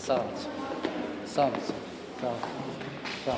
Sağ ol. Sağ ol. Sağ ol. Sağ ol.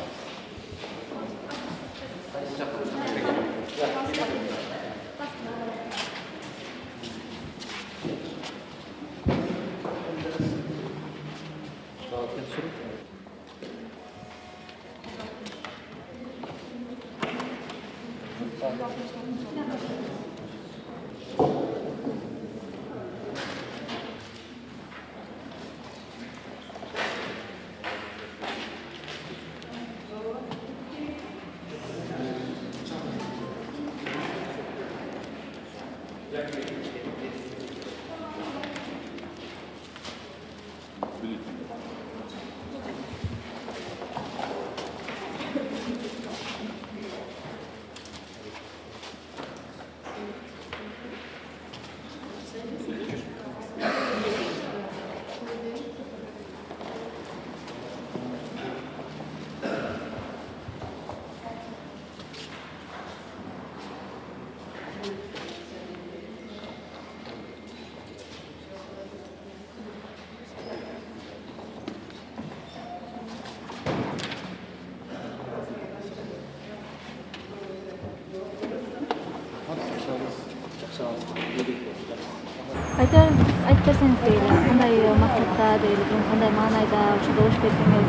Айтып берсеңиз дейли, кандай максатта дейли, кандай маанайда ошо добуш бердиңиз?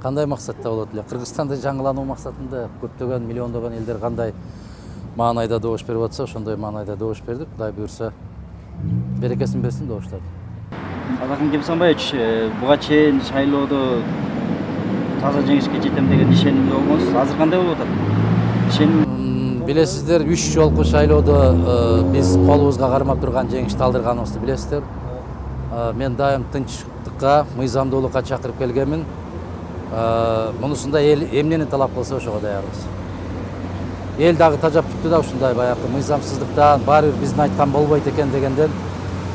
Кандай максатта болот эле? Кыргызстанды жаңылануу максатында көптөгөн миллиондогон элдер кандай маанайда добуш берип атса, ошондой маанайда добуш бердик. Кудай буюрса, берекесин берсин добуштар. Казакым Кемсанбаевич, буга чейин шайлоодо таза жеңишке жетем деген ишенимде болмосуз. Азыр кандай болуп атат? Ишеним Билесиздер, 3 жолку шайлоодо биз колубузга кармап турган жеңишти алдырганыбызды билесиздер. Мен дайым тынчтыкка, мыйзамдуулукка чакырып келгенмин. Мунусунда эл эмнени талап кылса ошого даярбыз. Эл дагы тажап бүттү да ушундай баягы мыйзамсыздыктан, баары бир биздин айткан болбойт экен дегенден.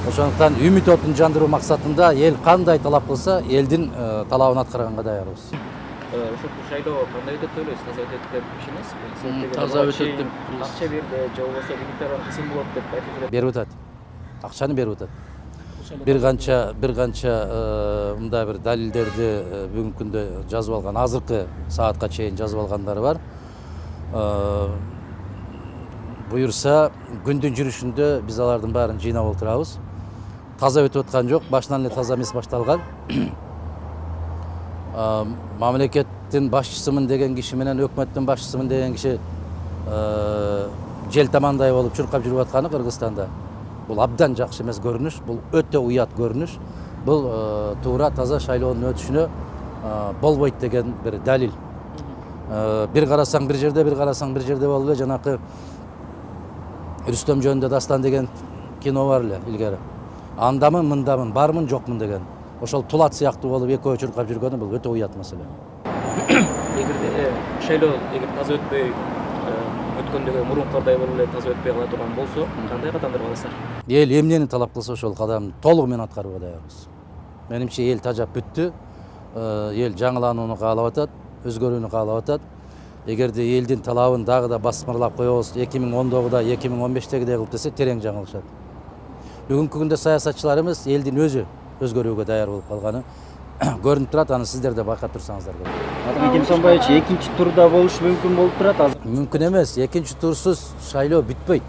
Ошондуктан үмүт отун жандыруу максатында эл кандай талап кылса, элдин талабын аткарганга даярбыз. Ошол шайлоо кандай өтөт деп ойлойсуз? Таза өтөт деп ишенесизби? Таза өтөт деп. Акча берди, же болбосо лимиттер кысым болот деп айтып жүрөт. Берип атат. Акчаны берип атат. Бир канча мындай бир далилдерди бүгүнкү күндө жазып алган, азыркы саатка чейин жазып алгандары бар. Буюрса, күндүн жүрүшүндө биз алардын баарын жыйнап отурабыз. Таза өтүп аткан жок, башынан эле таза эмес башталган. Мамлекеттин башчысымын деген киши менен өкмөттүн башчысымын деген киши жел тамандай болуп чуркап жүрүп атканы Кыргызстанда. Бул абдан жакшы эмес көрүнүш, бул өтө уят көрүнүш. Бул туура таза шайлоонун өтүшүнө болбойт деген бир далил. Бир карасаң бир жерде, бир карасаң бир жерде болуп эле жанакы Рүстөм жөнүндө дастан деген кино бар эле илгери. Андамын, мындамын, бармын, жокмун деген. Ошол тулат сыяктуу болуп экөө чуркап жүргөнү бул өтө уят маселе. Эгерде шайлоо таза өтпөй өткөндөгү мурункудай болуп эле таза өтпөй кала турган болсо, кандай кадамдар аласыздар? Эл эмнени талап кылса ошол кадамды толугу менен аткарууга даярбыз. Менимче эл тажап бүттү. Эл жаңыланууну каалап атат, өзгөрүүнү каалап атат. Эгерде элдин талабын дагы да басмырлап коебуз, 2010-догудай, 2015-тегидей кылып десе, терең жаңылышат. Бүгүнкү күндө саясатчыларыбыз элдин өзү өзгөрүүгө даяр болуп калганы көрүнүп турат, аны сиздер да байкап турсаңыздар болот. Казакым Кемсанбаевич, экинчи турда болуш мүмкүн болуп турат азыр. Мүмкүн эмес, экинчи турсуз шайлоо бүтпөйт.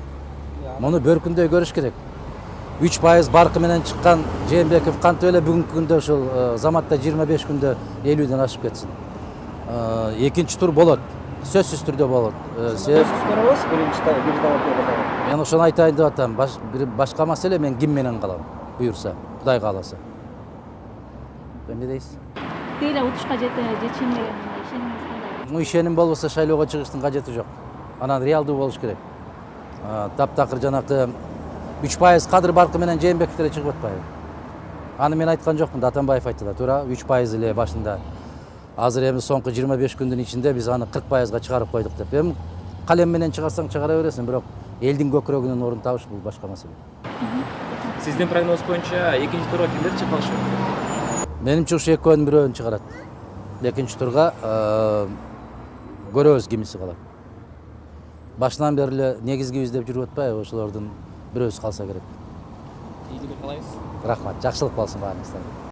Муну бөркүндөй көрүш керек. 3% баркы менен чыккан Жээнбеков кантип эле бүгүнкү күндө ушул заматта 25 күндө 50ден ашып кетсин. Экинчи тур болот. Сөзсүз түрдө болот. Көрөбүз, биринчи талап. Мен ошону айтайын деп атам. Башка маселе мен ким менен калам, буюрса, Кудай кааласа. Эмне дейсиз? Дейли утушка жетишим деген ишенимиңиз кандай? Ишеним болбосо шайлоого чыгыштын кажети жок. Анан реалдуу болуш керек. Таптакыр жанакы 3% кадыр баркы менен Жээнбеков деле чыгып атпайбы? Аны мен айткан жокмун да, Атамбаев айтты да, туура 3% эле башында. Азыр эми соңку 25 күндүн ичинде биз аны 40%га чыгарып койдук деп. Эми калем менен чыгарсаң чыгара бересиң, бирок элдин көкүрөгүнүн орун табыш бул башка маселе. Сиздин прогноз боюнча экинчи турга кимдер чыкпакчы? Менимче ушу экөөнүн бирөөнү чыгарат. Экинчи турга көрөбүз кимиси калат. Башынан бери эле негизги издеп жүрүп атпайбы, ошолордун бирөөсү калса керек. Ийгилик каалайбыз. Рахмат, жакшылык болсун баарыңыздарга.